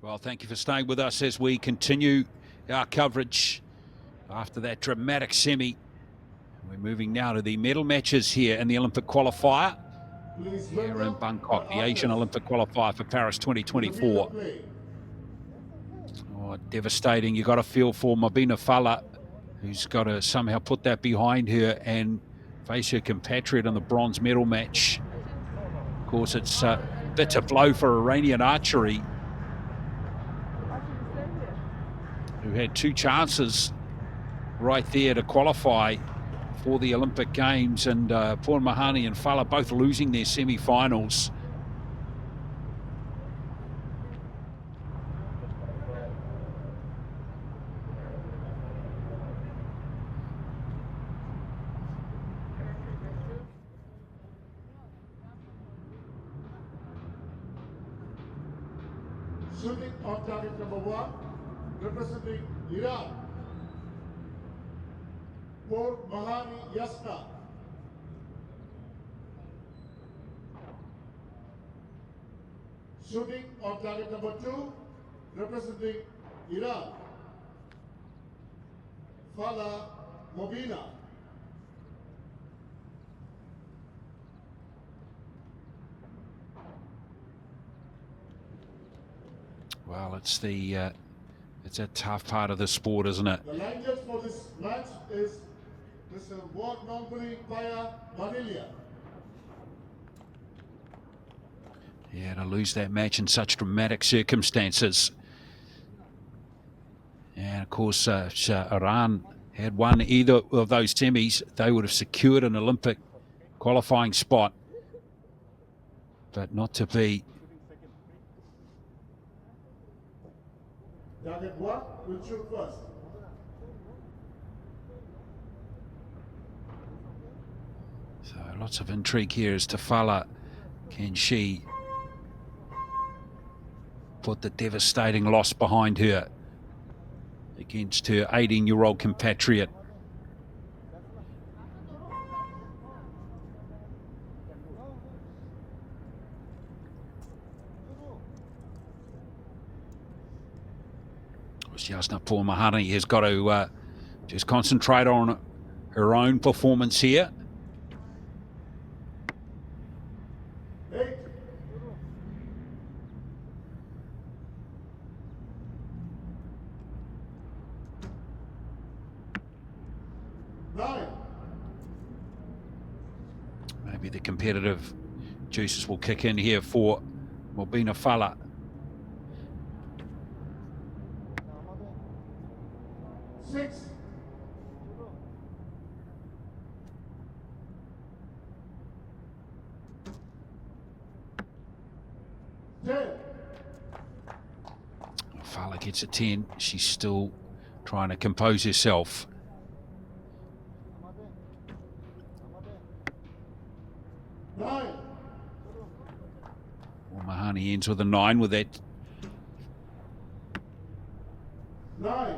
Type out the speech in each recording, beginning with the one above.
Well, thank you for staying with us as we continue our coverage after that dramatic semi. We're moving now to the medal matches here in the Olympic Qualifier here in Bangkok, the Asian Olympic Qualifier for Paris 2024. Oh, devastating. You got to feel for Mobina Fala, who's got to somehow put that behind her and face her compatriot in the bronze medal match. Of course, it's a bitter blow for Iranian archery, who had two chances right there to qualify for the Olympic Games, and Mahani and Fala both losing their semi-finals. Shooting on target number 1, representing Iran, Mahani Yasna. Shooting on target number 2, representing Iran, Fala Mobina. Well, it's a tough part of the sport, isn't it? The line judge for this match is Mr. Ward-Nongpuri Paya Manilia. Yeah, to lose that match in such dramatic circumstances. And of course, Iran had won either of those semis, they would have secured an Olympic qualifying spot, but not to be. Target 1 will shoot first. So lots of intrigue here as to Fala. Can she put the devastating loss behind her against her 18-year-old compatriot? Yasna Mahani has got to just concentrate on her own performance here. Eight. Nine. Maybe the competitive juices will kick in here for Mobina Fala. 6. 10. Fala gets a 10. She's still trying to compose herself. 9. Well, Mahani ends with a 9 with that. 9.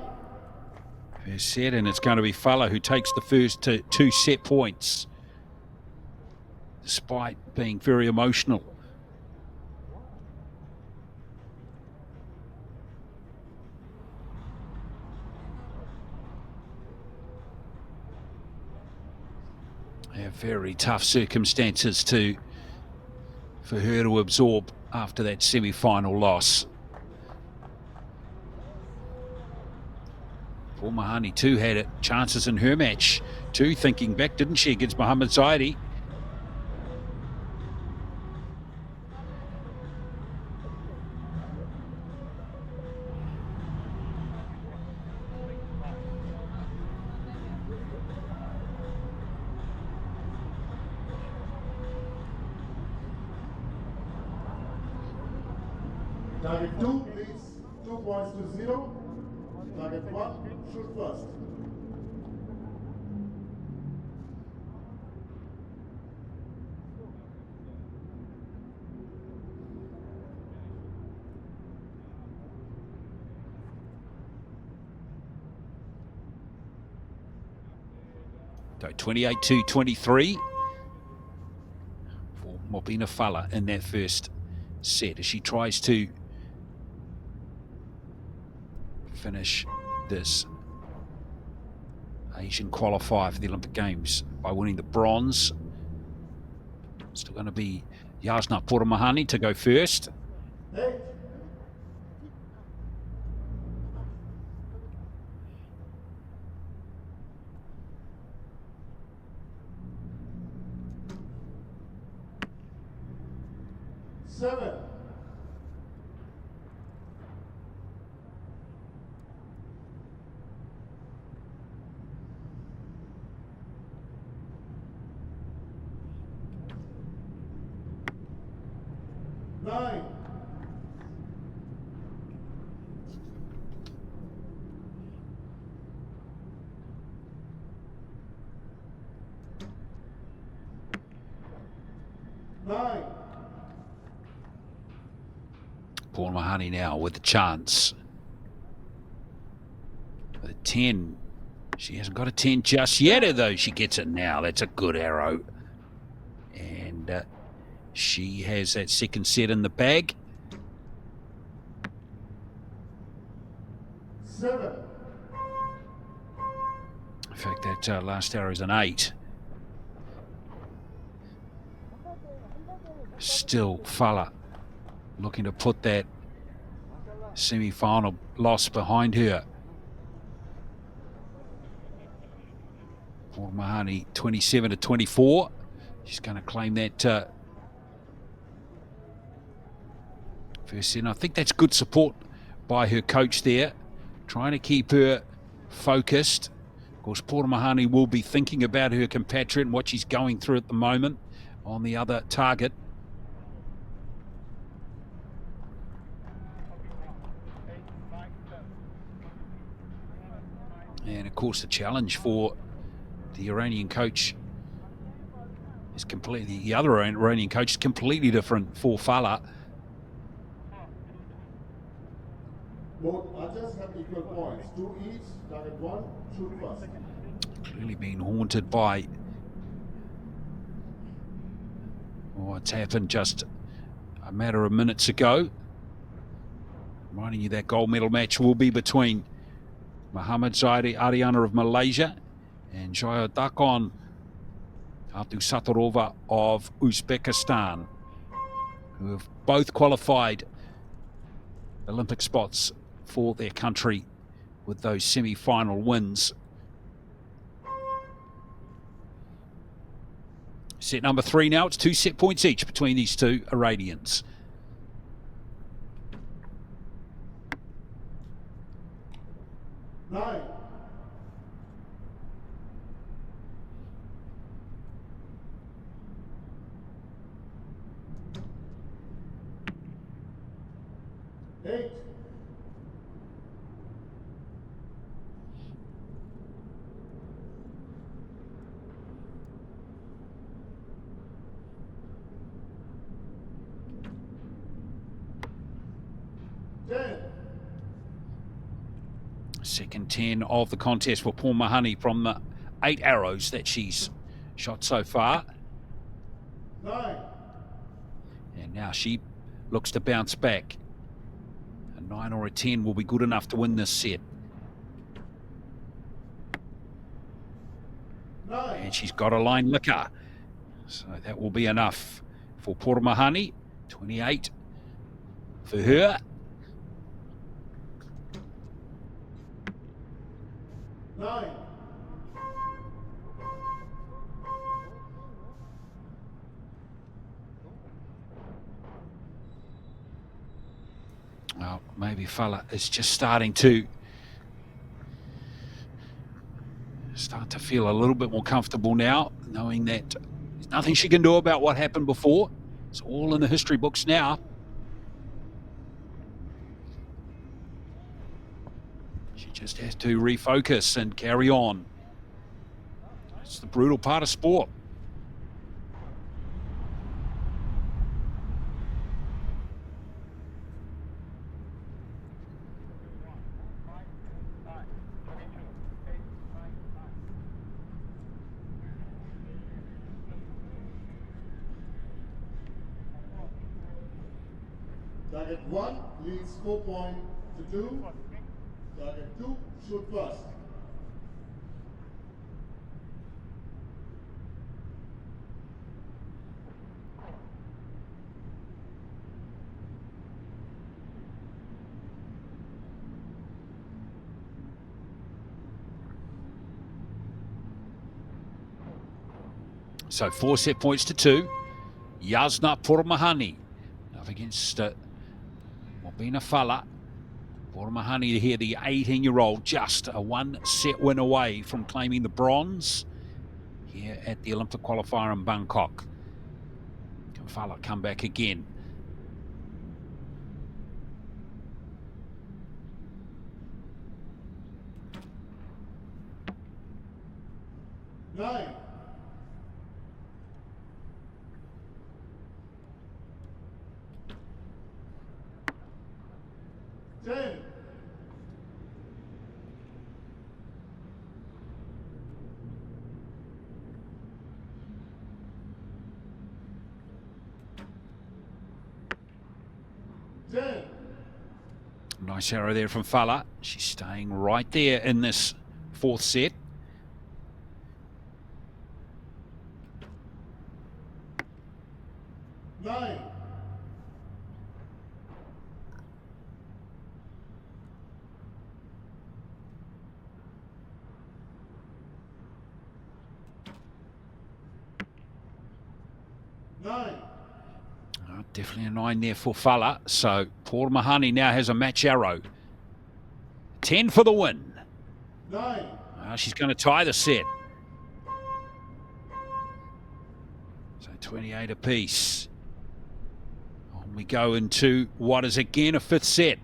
First set, and it's going to be Fala who takes the first two set points, despite being very emotional. Yeah, very tough circumstances for her to absorb after that semi-final loss. Mahani too had chances in her match too, thinking back, didn't she, against Mohammad Zaidi? Target 2 leads 2 points to 0. Target 1, shoot first. So 28-23 for Mobina Fala in that first set as she tries to finish this Asian qualifier for the Olympic Games by winning the bronze. Still going to be Yasna Puramahani to go first. Hey. Seven. Nine. Nine. Puramahani now with the chance. With a 10. She hasn't got a 10 just yet, although she gets it now. That's a good arrow. And she has that second set in the bag. 7. In fact, that last arrow is an 8. Still, Fala looking to put that semi-final loss behind her. Puramahani 27-24. She's going to claim that first set. And I think that's good support by her coach there, trying to keep her focused. Of course, Puramahani will be thinking about her compatriot and what she's going through at the moment on the other target. And of course, the challenge for the Iranian coach is completely, the other Iranian coach is completely different for Fala. Both archers have equal points. 2 each, target 1, shoot first. Clearly being haunted by what's happened just a matter of minutes ago. Reminding you that gold medal match will be between Muhammad Zairi Ariana of Malaysia and Ziyodakhon Abdusattorova of Uzbekistan, who have both qualified Olympic spots for their country with those semi-final wins. Set number 3 now. It's 2 set points each between these two Iranians. Nine. Eight. Second 10 of the contest for Puramahani from the 8 arrows that she's shot so far. 9. And now she looks to bounce back. A 9 or a 10 will be good enough to win this set. 9. And she's got a line liquor. So that will be enough for Puramahani. 28 for her. 9. Well, maybe Fala is just starting to feel a little bit more comfortable now, knowing that there's nothing she can do about what happened before. It's all in the history books now. She just has to refocus and carry on. It's the brutal part of sport. Target 1 leads 4 points to 2. Target 2, shoot first. So 4 set points to 2. Yasna Pourmahani up against Mobina Fala. Pourmahani here, the 18-year-old, just a 1 set win away from claiming the bronze here at the Olympic Qualifier in Bangkok. Can Fala come back again? Nine. 10. 10. Nice arrow there from Fala. She's staying right there in this 4th set. Nine. 9. Definitely a 9 there for Fala. So Pourmahani now has a match arrow. 10 for the win. 9. She's going to tie the set. So 28 apiece. On we go into what is again a 5th set.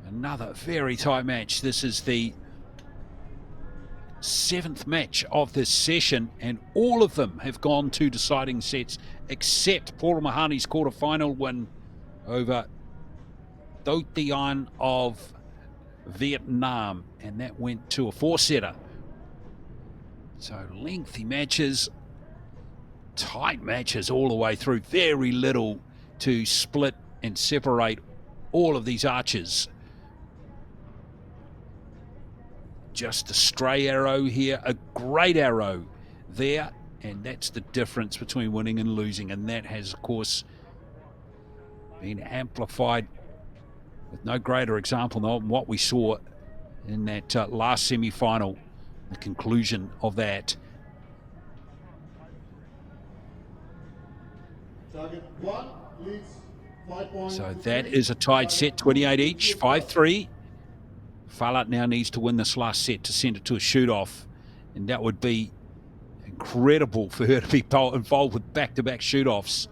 Another very tight match. This is the 7th match of this session, and all of them have gone to deciding sets except Pourmahani's quarterfinal win over Dotian of Vietnam, and that went to a 4-setter. So lengthy matches, tight matches all the way through, very little to split and separate all of these archers. Just a stray arrow here, a great arrow there, and that's the difference between winning and losing, and that has, of course, been amplified with no greater example than what we saw in that last semi-final, the conclusion of that. Target 1 leads 5 points. So that is a tied set, 28 each, 5-3. Fala now needs to win this last set to send it to a shoot-off, and that would be incredible for her to be involved with back-to-back shoot-offs.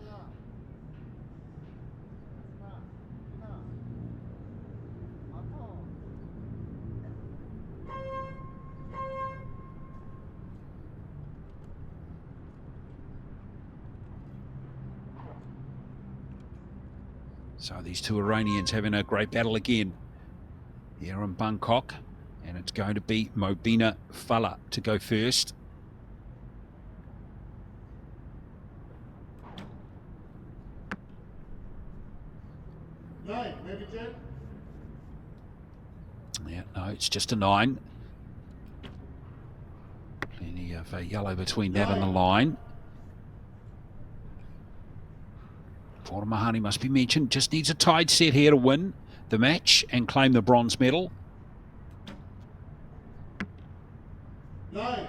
So these two Iranians having a great battle again here in Bangkok, and it's going to be Mobina Fala to go first. Nine, maybe 10. Yeah, no, it's just a 9. Plenty of yellow between that and the line. Pourmahani must be mentioned, just needs a tied set here to win the match and claim the bronze medal. 9.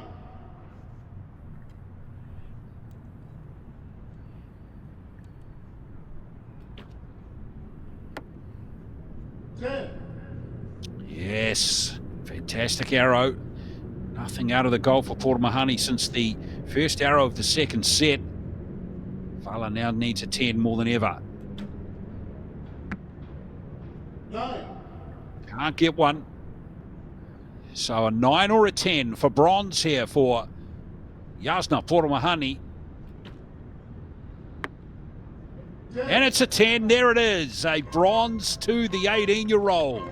10. Yes, fantastic arrow. Nothing out of the goal for Pourmahani since the first arrow of the 2nd set. Fala now needs a 10 more than ever. 9. Can't get one. So a 9 or a 10 for bronze here for Yasna Pourmahani. And it's a 10. There it is. A bronze to the 18-year-old.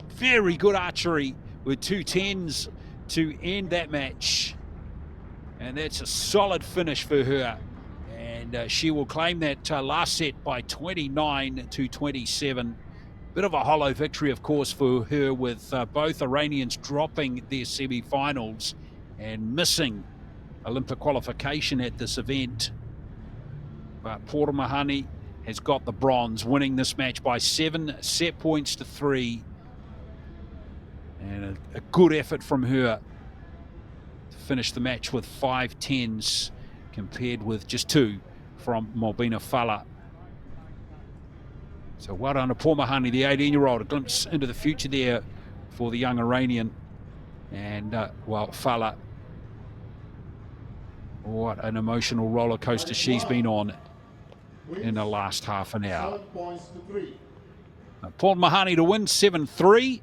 Very good archery with 2 10s to end that match. And that's a solid finish for her. And she will claim that last set by 29-27. Bit of a hollow victory, of course, for her, with both Iranians dropping their semi-finals and missing Olympic qualification at this event. But Pourmahani has got the bronze, winning this match by 7 set points to 3. And a good effort from her to finish the match with 5 10s, compared with just 2 from Mobina Fallah. So well done to Pourmahani, the 18-year-old. A glimpse into the future there for the young Iranian. And, well, Fallah, what an emotional roller coaster she's been on in the last half an hour. Pourmahani to win 7-3.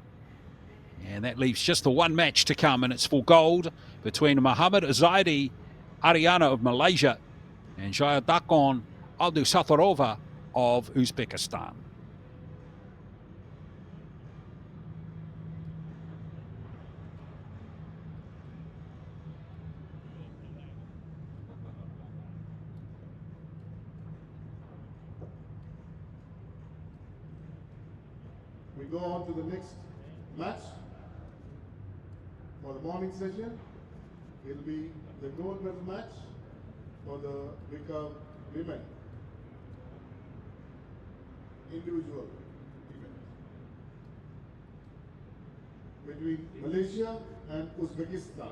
And that leaves just the one match to come, and it's for gold between Mohammad Zairi, Ariana of Malaysia, and Ziyodakhon Abdusattorova of Uzbekistan. We go on to the next match for the morning session. It'll be the gold medal match for the Recurve women individual event between Malaysia and Uzbekistan.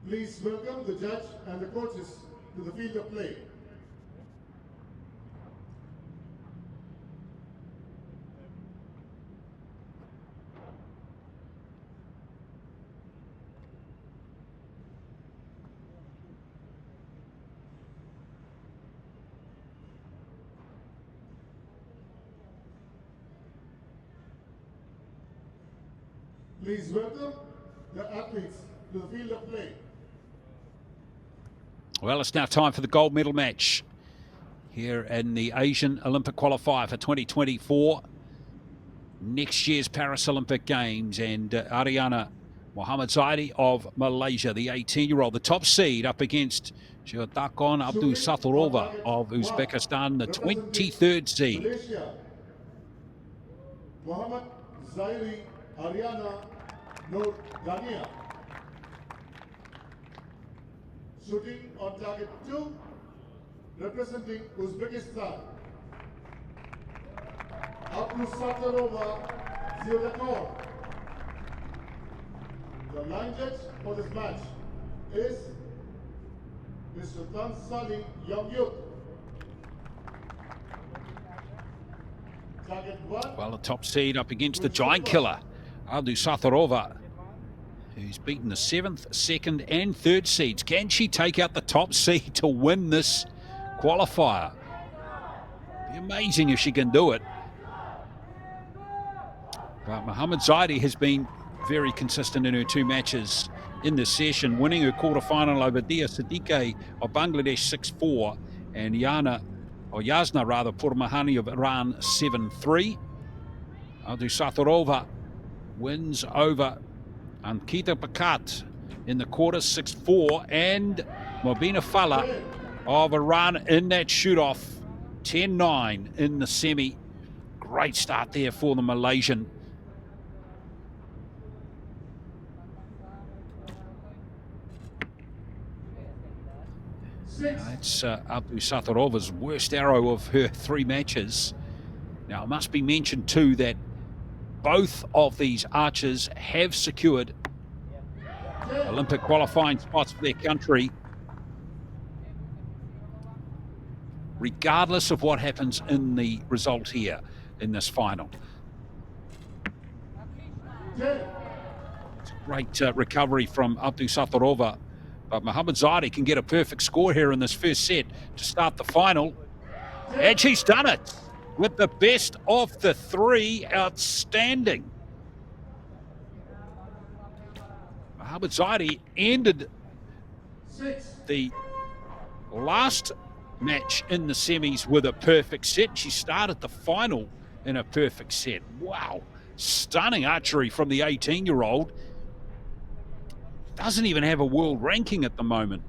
Please welcome the judge and the coaches to the field of play. Please welcome the athletes to the field of play. Well, it's now time for the gold medal match here in the Asian Olympic Qualifier for 2024, next year's Paris Olympic Games. And Ariana Mohammad Zairi of Malaysia, the 18-year-old, the top seed, up against Ziyodakhon Abdusattorova of Uzbekistan, the 23rd seed. Malaysia, Mohammad Zairi, Ariana Noor Ghania. Shooting on target 2, representing Uzbekistan, Abdusattorova Ziyodakhon. The line judge for this match is Mr. Tansali Yongyut. Target 1. Well, the top seed up against the giant killer, Abdusattorova, who's beaten the 7th, 2nd and 3rd seeds. Can she take out the top seed to win this qualifier? Be amazing if she can do it. But Mohammad Zairi has been very consistent in her 2 matches in this session, winning her quarterfinal over Dia Siddiqui of Bangladesh 6-4 and Yasna Pourmahani of Iran 7-3. Abdusattorova wins over Ankita Pakat in the quarter 6-4, and Mobina Fallah of Iran in that shoot-off 10-9 in the semi. Great start there for the Malaysian. It's Abdusattorova's worst arrow of her 3 matches. Now, it must be mentioned too that both of these archers have secured Olympic qualifying spots for their country, regardless of what happens in the result here in this final. It's a great recovery from Abdusattorova, but Mohammad Zairi can get a perfect score here in this first set to start the final, and she's done it. with the best of the three. Outstanding. Mohamed Zairi ended the last match in the semis with a perfect set. She started the final in a perfect set. Wow. Stunning archery from the 18-year-old. Doesn't even have a world ranking at the moment.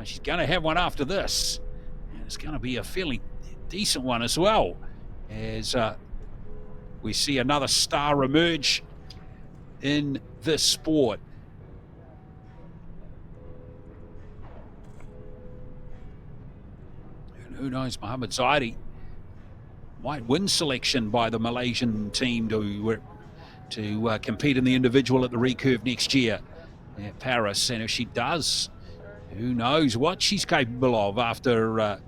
She's going to have one after this. And it's going to be a fairly decent one as well, as we see another star emerge in this sport. And who knows, Mohamed Zairi might win selection by the Malaysian team to compete in the individual at the Recurve next year at Paris. And if she does, who knows what she's capable of after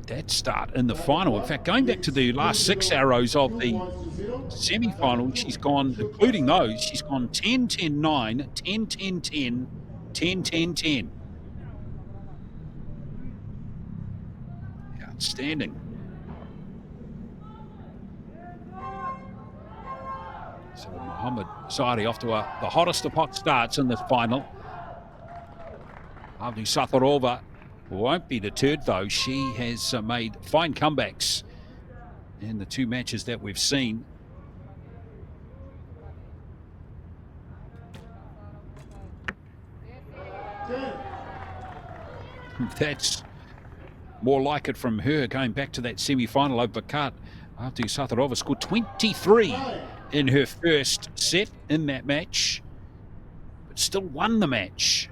that start in the final. In fact, going back to the last 6 arrows of the semi-final, she's gone, including those, she's gone 10-10-9, 10-10-10, 10-10-10. Outstanding. So Mohamed Zairi off to the hottest of hot starts in this final. Abdusattorova won't be deterred, though. She has made fine comebacks in the 2 matches that we've seen. That's more like it from her, going back to that semi-final over Bangkok. Abdusattorova scored 23 in her first set in that match, but still won the match.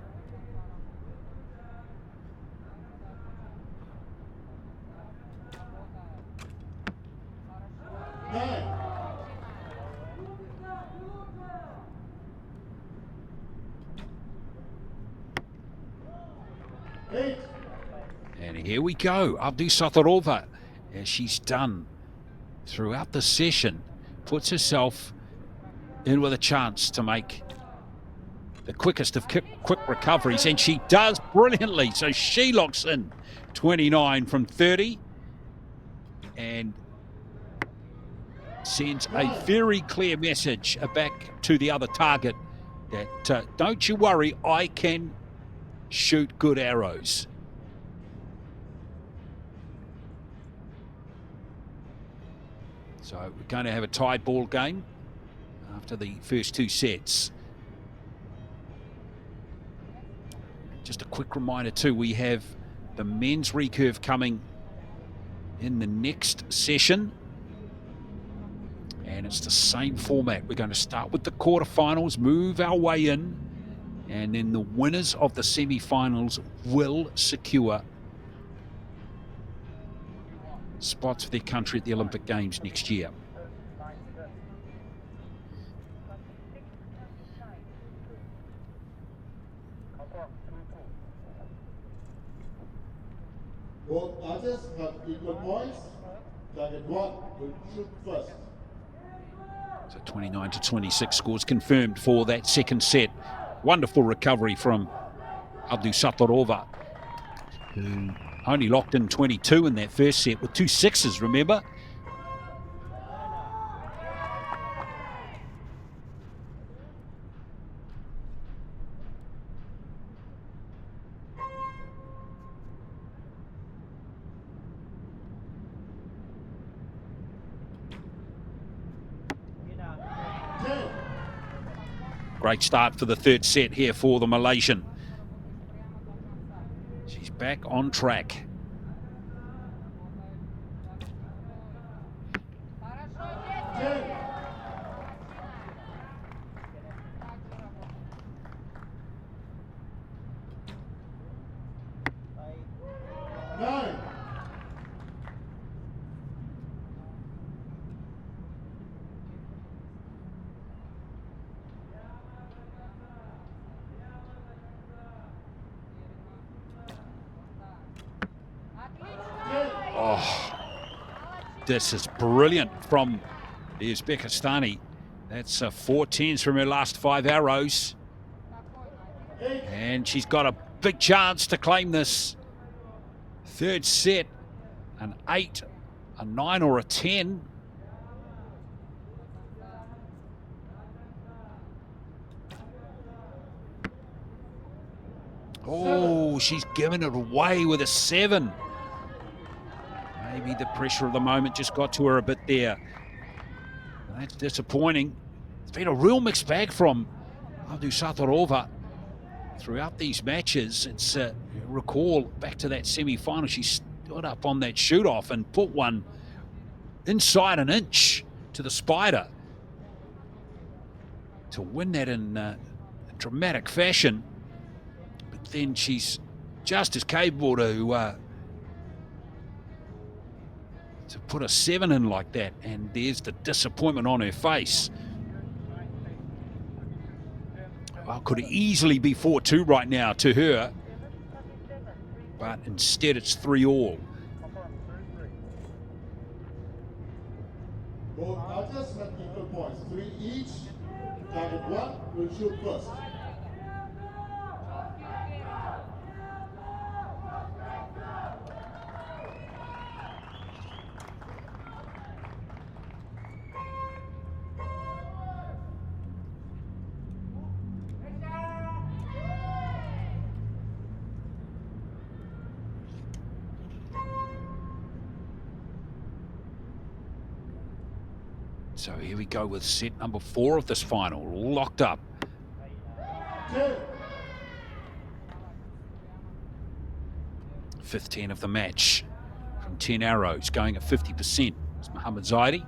And here we go. Abdusattorova, as she's done throughout the session, puts herself in with a chance to make the quickest of quick recoveries, and she does brilliantly. So she locks in 29 from 30 and sends a very clear message back to the other target that don't you worry, I can shoot good arrows. So we're going to have a tied ball game after the first 2 sets. Just a quick reminder too, we have the men's recurve coming in the next session. And it's the same format. We're going to start with the quarterfinals, move our way in, and then the winners of the semi-finals will secure spots for their country at the Olympic Games next year. Both artists have equal points. Target 1 will shoot first. So 29-26 scores confirmed for that second set. Wonderful recovery from Abdusattorova, who only locked in 22 in that first set with 2 6s, remember? Great start for the third set here for the Malaysian. She's back on track. Oh, this is brilliant from the Uzbekistani. That's 4 10s from her last 5 arrows. And she's got a big chance to claim this third set, an 8, a 9 or a 10. Oh, she's given it away with a 7. Maybe the pressure of the moment just got to her a bit there. That's disappointing. It's been a real mixed bag from Abdusattorova throughout these matches. It's recall back to that semi-final. She stood up on that shoot-off and put one inside an inch to the spider to win that in dramatic fashion. But then she's just as capable to put a 7 in like that, and there's the disappointment on her face. Well, could easily be 4-2 right now to her, but instead it's 3-all. Both archers have equal points, 3 each. Target 1 will shoot first. So here we go with set number 4 of this final, locked up. 15 of the match from 10 arrows, going at 50%. It's Mohammad Zairi.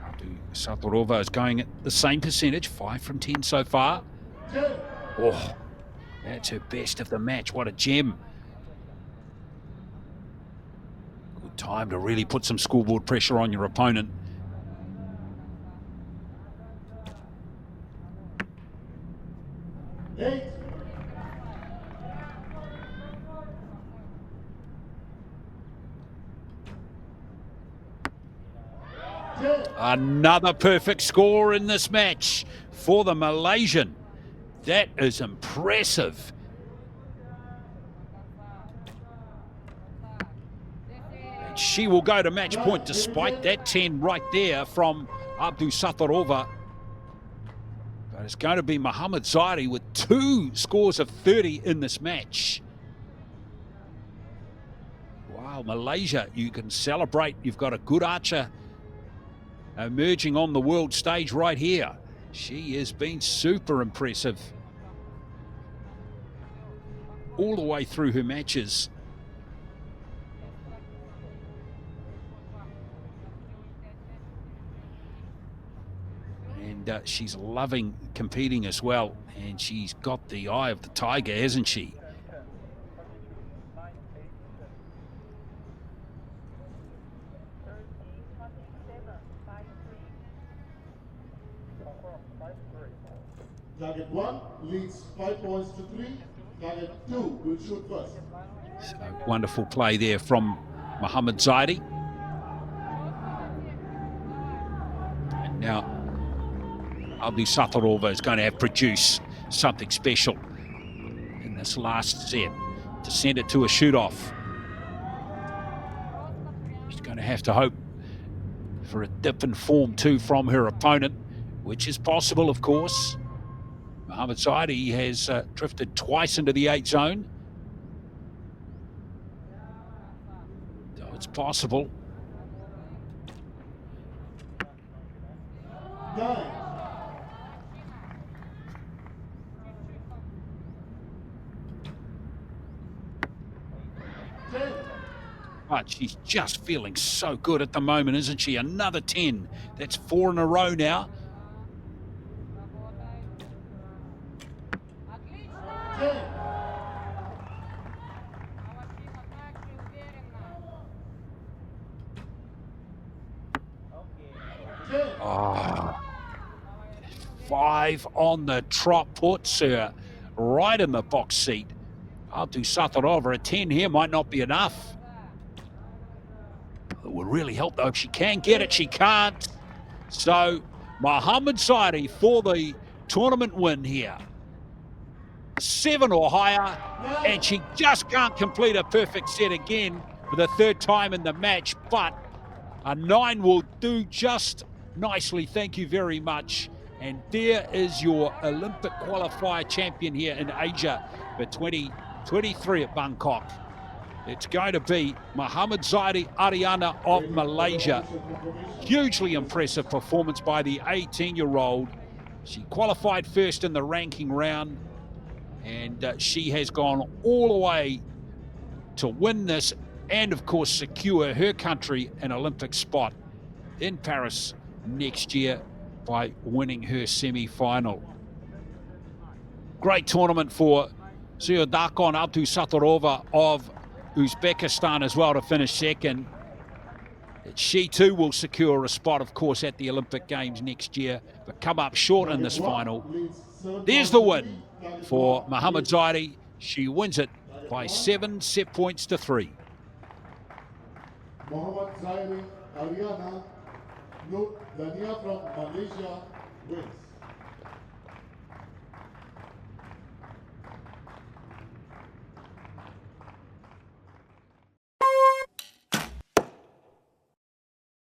Abdusattorova is going at the same percentage, 5 from 10 so far. Oh, that's her best of the match. What a gem. Good time to really put some scoreboard pressure on your opponent. Another perfect score in this match for the Malaysian. That is impressive. And she will go to match point despite that 10 right there from Abdusattorova. But it's going to be Mohammad Zairi with 2 scores of 30 in this match. Wow, Malaysia, you can celebrate. You've got a good archer emerging on the world stage right here. She has been super impressive all the way through her matches. And she's loving competing as well. And she's got the eye of the tiger, hasn't she? Target 1 leads 5 points to 3. Target 2 will shoot first. So wonderful play there from Mohammad Zairi. And now Abdusattorova is going to have to produce something special in this last set to send it to a shoot-off. She's going to have to hope for a dip in form too from her opponent, which is possible, of course. Mohammad Zairi has drifted twice into the 8 zone. So it's possible. 9. But she's just feeling so good at the moment, isn't she? Another 10. That's 4 in a row now. 10. Oh, 5 on the trot puts her right in the box seat. Abdusattorova, a 10 here might not be enough. It would really help though if she can get it. She can't. So Mohammad Zairi for the tournament win here. 7 or higher, and she just can't complete a perfect set again for the third time in the match, but a 9 will do just nicely. Thank you very much. And there is your Olympic qualifier champion here in Asia for 2023 at Bangkok. It's going to be Muhammad Zairi Ariana of Malaysia. Hugely impressive performance by the 18-year-old. She qualified first in the ranking round, and she has gone all the way to win this and, of course, secure her country an Olympic spot in Paris next year by winning her semi-final. Great tournament for Ziyodakhon Abdusattorova of Uzbekistan as well to finish second. She too will secure a spot, of course, at the Olympic Games next year, but come up short in this final. There's the win for Muhammad Zairi. She wins it by 7 set points to 3. Muhammad Zairi Ariana from Malaysia wins.